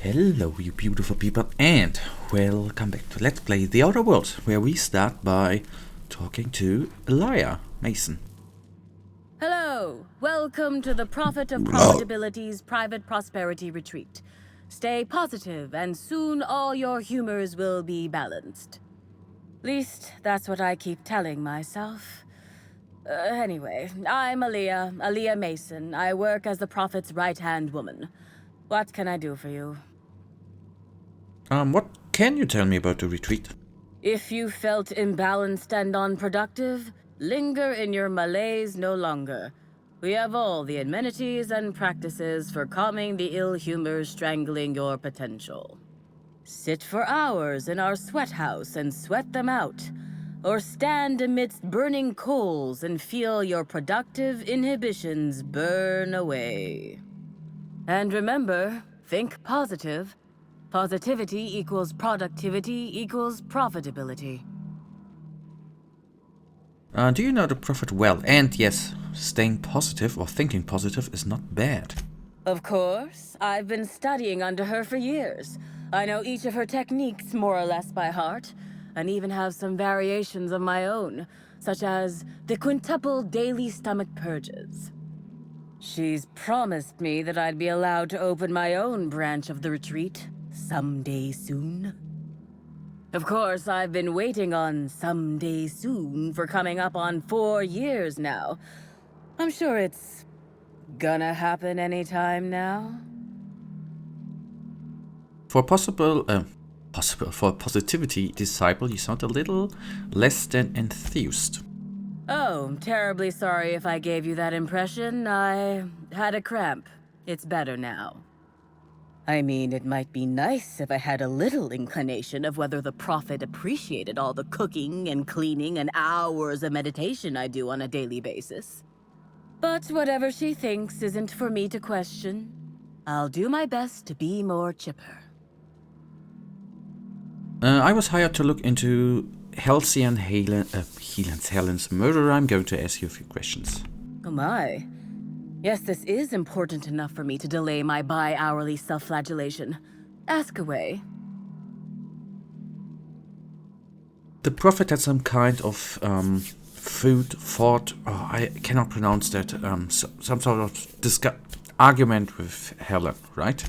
Hello, you beautiful people, and welcome back to Let's Play The Outer Worlds, where we start by talking to Olivia Mason. Hello, welcome to the Prophet of Profitability's private prosperity retreat. Stay positive, and soon all your humors will be balanced. Least, that's what I keep telling myself. Anyway, I'm Olivia Mason. I work as the Prophet's right-hand woman. What can I do for you? What can you tell me about the retreat? If you felt imbalanced and unproductive, linger in your malaise no longer. We have all the amenities and practices for calming the ill humors strangling your potential. Sit for hours in our sweat house and sweat them out, or stand amidst burning coals and feel your productive inhibitions burn away. And remember, think positive. Positivity equals productivity equals profitability. Do you know the Prophet well? And yes, staying positive or thinking positive is not bad. Of course, I've been studying under her for years. I know each of her techniques more or less by heart, and even have some variations of my own, such as the quintuple daily stomach purges. She's promised me that I'd be allowed to open my own branch of the retreat someday soon. Of course, I've been waiting on someday soon for coming up on 4 years now. I'm sure it's gonna happen anytime now. For for a positivity disciple, you sound a little less than enthused. Oh, terribly sorry if I gave you that impression. I had a cramp. It's better now. I mean, it might be nice if I had a little inclination of whether the Prophet appreciated all the cooking and cleaning and hours of meditation I do on a daily basis. But whatever she thinks isn't for me to question. I'll do my best to be more chipper. I was hired to look into Helen's murder. I'm going to ask you a few questions. Oh my. Yes, this is important enough for me to delay my bi-hourly self-flagellation. Ask away. The Prophet had some kind of fought, I cannot pronounce that, some sort of argument with Helen, right?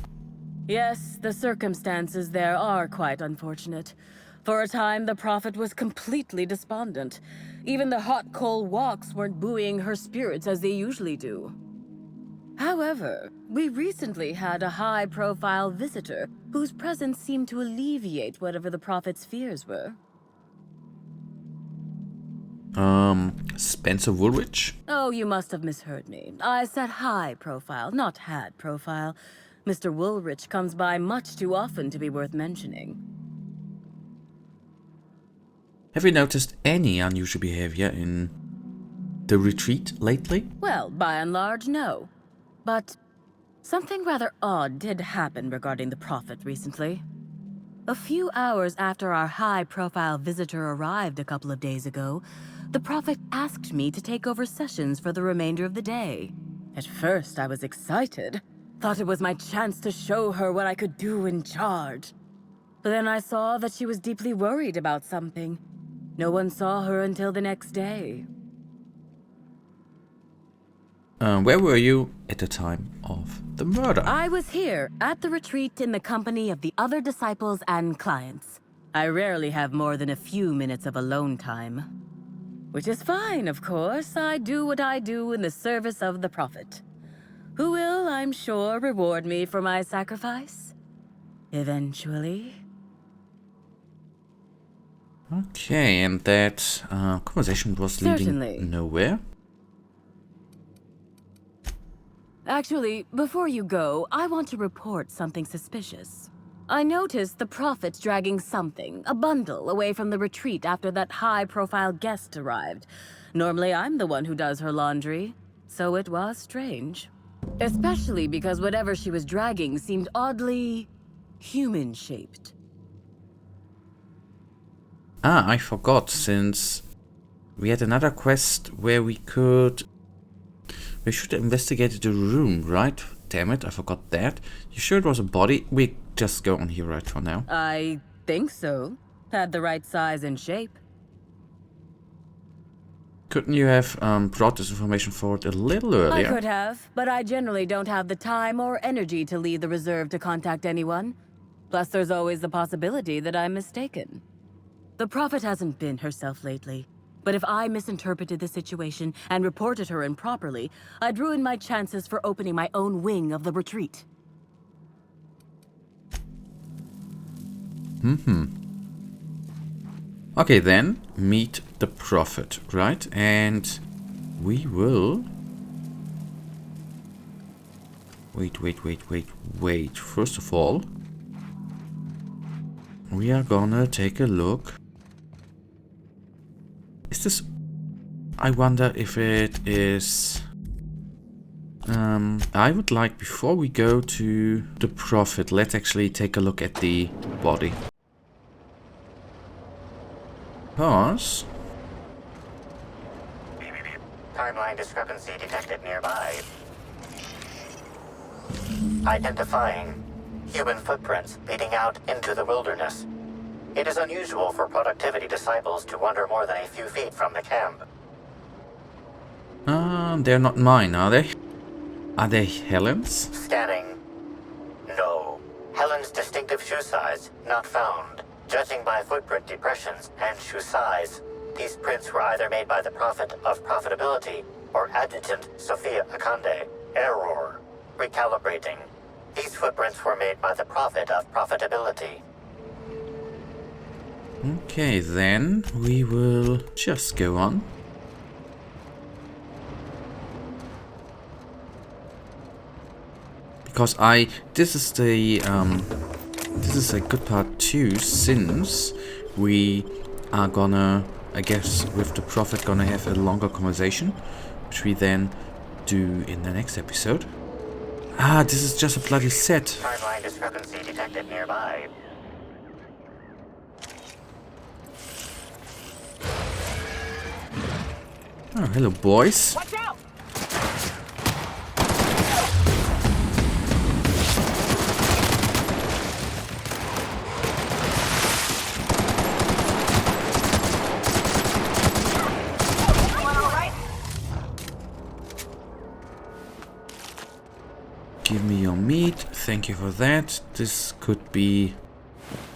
Yes, the circumstances there are quite unfortunate. For a time, the Prophet was completely despondent. Even the hot coal walks weren't buoying her spirits as they usually do. However, we recently had a high-profile visitor whose presence seemed to alleviate whatever the Prophet's fears were. Spencer Woolrich? Oh, you must have misheard me. I said high-profile, not had-profile. Mr. Woolrich comes by much too often to be worth mentioning. Have you noticed any unusual behavior in the retreat lately? Well, by and large, no. But something rather odd did happen regarding the Prophet recently. A few hours after our high-profile visitor arrived a couple of days ago, the Prophet asked me to take over sessions for the remainder of the day. At first, I was excited. Thought it was my chance to show her what I could do in charge. But then I saw that she was deeply worried about something. No one saw her until the next day. Where were you at the time of the murder? I was here, at the retreat in the company of the other disciples and clients. I rarely have more than a few minutes of alone time. Which is fine, of course. I do what I do in the service of the Prophet, who will, I'm sure, reward me for my sacrifice. Eventually. Okay, and that conversation was leading nowhere? Actually, before you go, I want to report something suspicious. I noticed the Prophet dragging something, a bundle, away from the retreat after that high-profile guest arrived. Normally, I'm the one who does her laundry, so it was strange. Especially because whatever she was dragging seemed oddly human-shaped. I forgot, since we had another quest where we should investigate the room, right? damn it, I forgot that. You sure it was a body? We just go on here right for now. I think so. Had the right size and shape. Couldn't you have brought this information forward a little earlier? I could have, but I generally don't have the time or energy to leave the reserve to contact anyone. Plus, there's always the possibility that I'm mistaken. The Prophet hasn't been herself lately. But if I misinterpreted the situation and reported her improperly, I'd ruin my chances for opening my own wing of the retreat. Okay, then, meet the Prophet, right? And we will... Wait. First of all, we are gonna take a look. Is this... I wonder if it is... I would like, before we go to the Prophet, let's actually take a look at the body. Because... Timeline discrepancy detected nearby. Identifying human footprints leading out into the wilderness. It is unusual for productivity disciples to wander more than a few feet from the camp. they're not mine, are they? Are they Helen's? Scanning. No. Helen's distinctive shoe size not found. Judging by footprint depressions and shoe size, these prints were either made by the Prophet of Profitability or Adjutant Sophia Akande. Error. Recalibrating. These footprints were made by the Prophet of Profitability. Okay, then we will just go on. Because this is a good part too, since we are gonna, I guess, with the Prophet gonna have a longer conversation, which we then do in the next episode. Ah, this is just a bloody set. Timeline discrepancy detected nearby. Oh, hello, boys. Watch out! Give me your meat. Thank you for that. This could be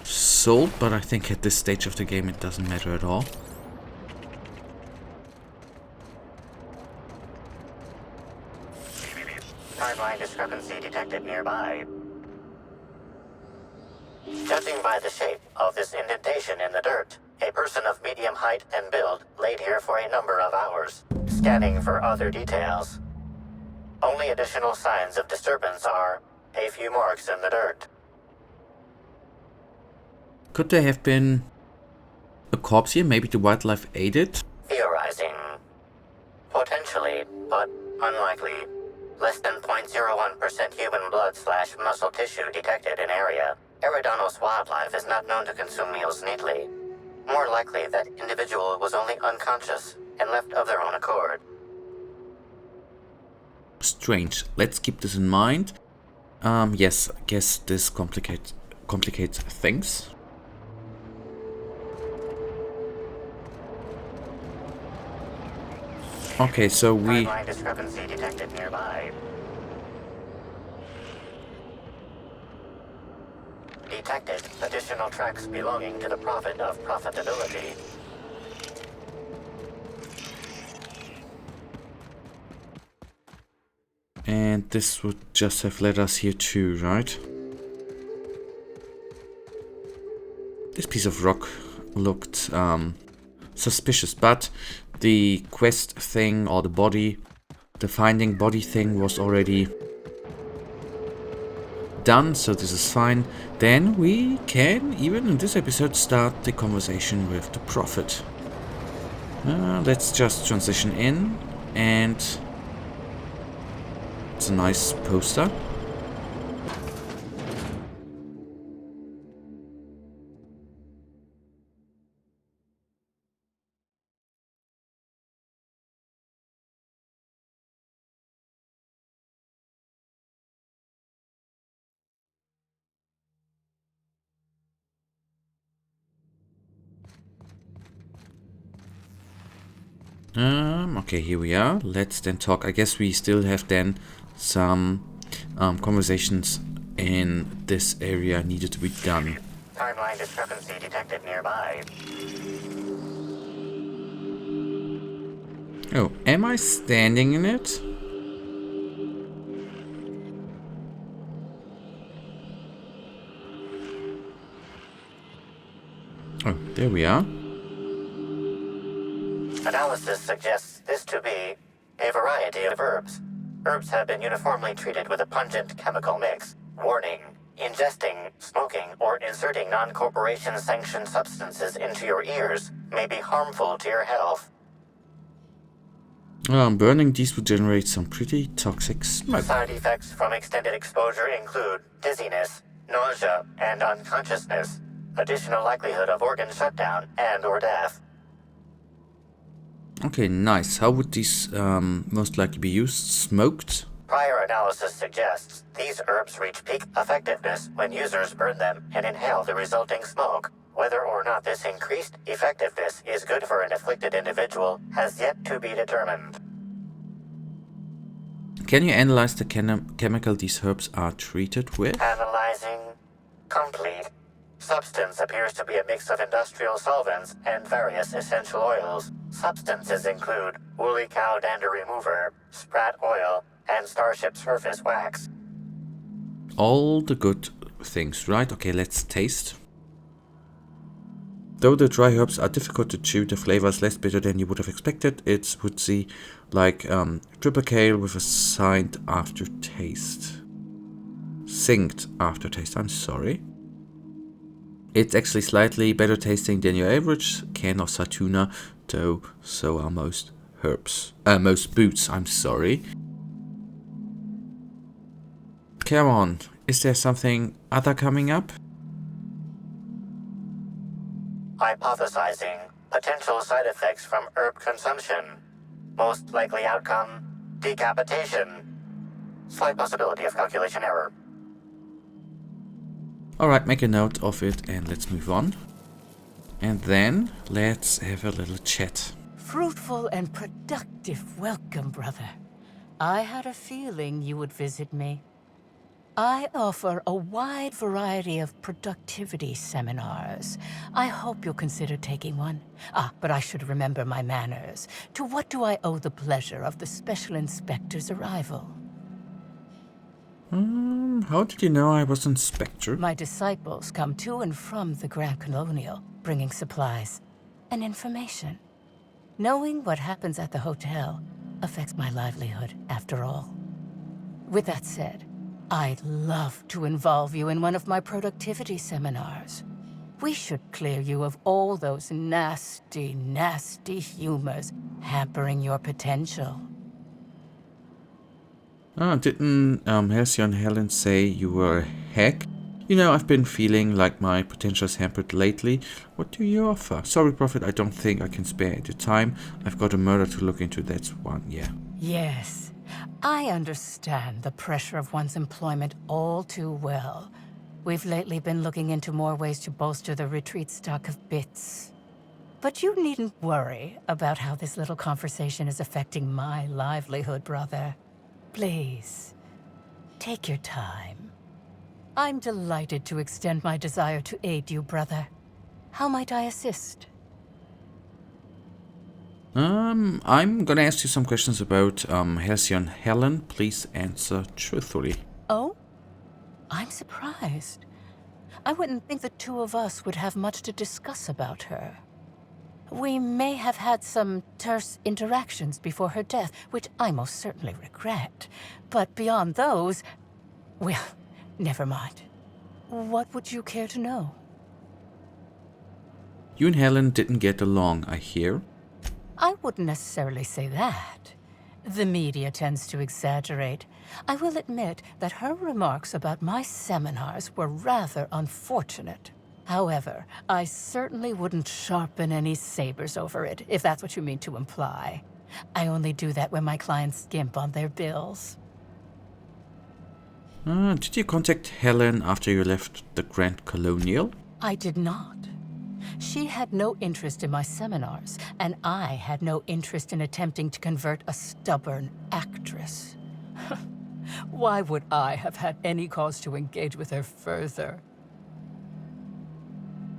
sold, but I think at this stage of the game it doesn't matter at all. Timeline discrepancy detected nearby. Judging by the shape of this indentation in the dirt, a person of medium height and build laid here for a number of hours. Scanning for other details. Only additional signs of disturbance are a few marks in the dirt. Could there have been a corpse here? Maybe the wildlife ate it? Theorizing. Potentially, but unlikely. Less than 0.01% human blood/muscle tissue detected in area. Eridanos wildlife is not known to consume meals neatly. More likely that individual was only unconscious and left of their own accord. Strange. Let's keep this in mind. Yes, I guess this complicates things. Okay, so we... Timeline discrepancy detected nearby. Detected additional tracks belonging to the Prophet of Profitability. And this would just have led us here too, right? This piece of rock looked suspicious, but the quest thing or the finding body thing was already done, so this is fine. Then we can, even in this episode, start the conversation with the Prophet. Let's just transition in, and it's a nice poster. Okay, here we are. Let's then talk. I guess we still have then some conversations in this area needed to be done. Timeline discrepancy detected nearby. Oh, am I standing in it? Oh, there we are. Analysis suggests this to be a variety of herbs. Herbs have been uniformly treated with a pungent chemical mix. Warning: ingesting, smoking, or inserting non-corporation sanctioned substances into your ears may be harmful to your health. Burning these would generate some pretty toxic smoke. Side effects from extended exposure include dizziness, nausea, and unconsciousness. Additional likelihood of organ shutdown and/or death. Okay, nice. How would these most likely be used? Smoked? Prior analysis suggests these herbs reach peak effectiveness when users burn them and inhale the resulting smoke. Whether or not this increased effectiveness is good for an afflicted individual has yet to be determined. Can you analyze the chemical these herbs are treated with? Analyzing. Complete. Substance appears to be a mix of industrial solvents and various essential oils. Substances include woolly cow dander remover, sprat oil, and starship surface wax. All the good things, right? Okay, let's taste. Though the dry herbs are difficult to chew, the flavor is less bitter than you would have expected. It's woodsy, like triple kale with a signed aftertaste. Synced aftertaste, I'm sorry. It's actually slightly better tasting than your average can of Satuna, though so are most herbs. Most boots, I'm sorry. Come on, is there something other coming up? Hypothesizing. Potential side effects from herb consumption. Most likely outcome, decapitation. Slight possibility of calculation error. Alright, make a note of it and let's move on. And then, let's have a little chat. Fruitful and productive welcome, brother. I had a feeling you would visit me. I offer a wide variety of productivity seminars. I hope you'll consider taking one. But I should remember my manners. To what do I owe the pleasure of the Special Inspector's arrival? How did you know I was Inspector? My disciples come to and from the Grand Colonial, bringing supplies and information. Knowing what happens at the hotel affects my livelihood, after all. With that said, I'd love to involve you in one of my productivity seminars. We should clear you of all those nasty, nasty humors hampering your potential. Didn't Halcyon Helen say you were a hack? You know, I've been feeling like my potential is hampered lately. What do you offer? Sorry, Prophet, I don't think I can spare the time. I've got a murder to look into, that's one, yeah. Yes, I understand the pressure of one's employment all too well. We've lately been looking into more ways to bolster the retreat stock of bits. But you needn't worry about how this little conversation is affecting my livelihood, brother. Please, take your time. I'm delighted to extend my desire to aid you, brother. How might I assist? I'm gonna ask you some questions about Halcyon Helen. Please answer truthfully. Oh? I'm surprised. I wouldn't think the two of us would have much to discuss about her. We may have had some terse interactions before her death, which I most certainly regret. But beyond those, well, never mind. What would you care to know? You and Helen didn't get along, I hear. I wouldn't necessarily say that. The media tends to exaggerate. I will admit that her remarks about my seminars were rather unfortunate. However, I certainly wouldn't sharpen any sabers over it, if that's what you mean to imply. I only do that when my clients skimp on their bills. Did you contact Helen after you left the Grand Colonial? I did not. She had no interest in my seminars, and I had no interest in attempting to convert a stubborn actress. Why would I have had any cause to engage with her further?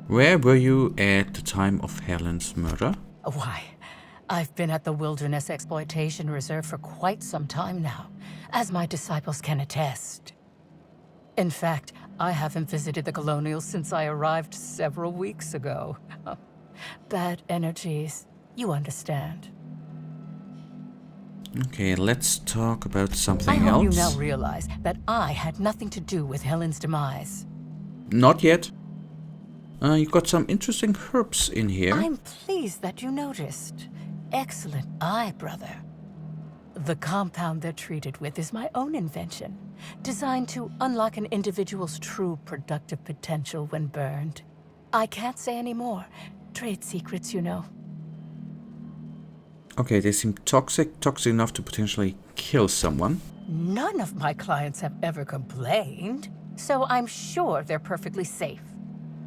Where were you at the time of Helen's murder? Why, I've been at the Wilderness Exploitation Reserve for quite some time now, as my disciples can attest. In fact, I haven't visited the Colonials since I arrived several weeks ago. Bad energies, you understand. Okay, let's talk about something I hope else. you now realize that I had nothing to do with Helen's demise. Not yet. You've got some interesting herbs in here. I'm pleased that you noticed. Excellent eye, brother. The compound they're treated with is my own invention, designed to unlock an individual's true productive potential when burned. I can't say any more. Trade secrets, you know. Okay, they seem toxic enough to potentially kill someone. None of my clients have ever complained, so I'm sure they're perfectly safe.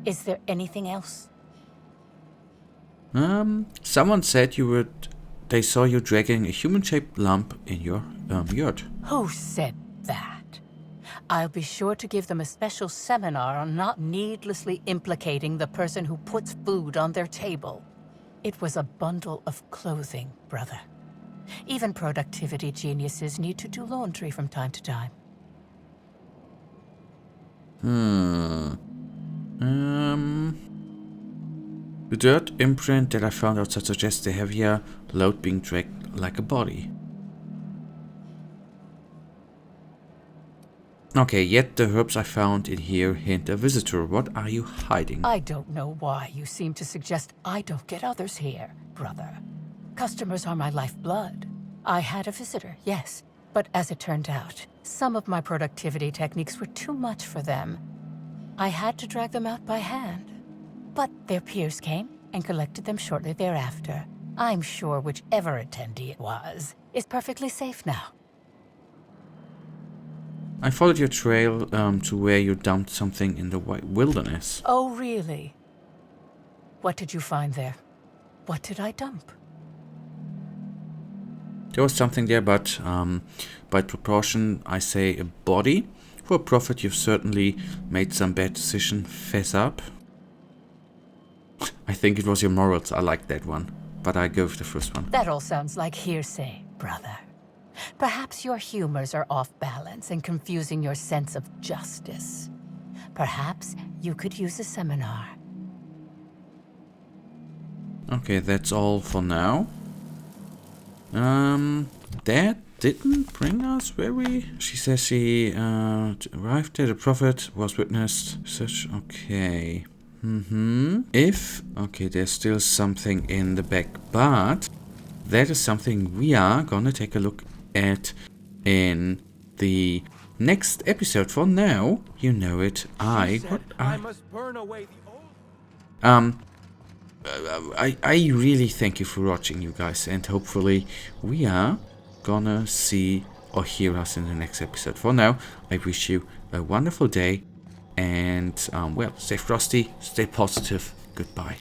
Is there anything else? Someone said they saw you dragging a human-shaped lump in your yurt. Who said that? I'll be sure to give them a special seminar on not needlessly implicating the person who puts food on their table. It was a bundle of clothing, brother. Even productivity geniuses need to do laundry from time to time. The dirt imprint that I found outside suggests a heavier load being dragged like a body. Okay, yet the herbs I found in here hint a visitor. What are you hiding? I don't know why you seem to suggest I don't get others here, brother. Customers are my lifeblood. I had a visitor, yes, but as it turned out, some of my productivity techniques were too much for them. I had to drag them out by hand. But their peers came and collected them shortly thereafter. I'm sure whichever attendee it was is perfectly safe now. I followed your trail to where you dumped something in the white wilderness. Oh, really? What did you find there? What did I dump? There was something there, but by proportion, I say a body. For a prophet, you've certainly made some bad decision. Fess up. I think it was your morals. I like that one, but I go with the first one. That all sounds like hearsay, brother. Perhaps your humors are off balance and confusing your sense of justice. Perhaps you could use a seminar. Okay, that's all for now. That didn't bring us where we... She says she arrived there. The prophet was witnessed. Such... Okay. Okay, there's still something in the back, but that is something we are gonna take a look at in the next episode. For now, you know it. I must burn away the old. I really thank you for watching, you guys, and hopefully we are gonna see or hear us in the next episode. For now, I wish you a wonderful day, and well, stay frosty, stay positive, goodbye.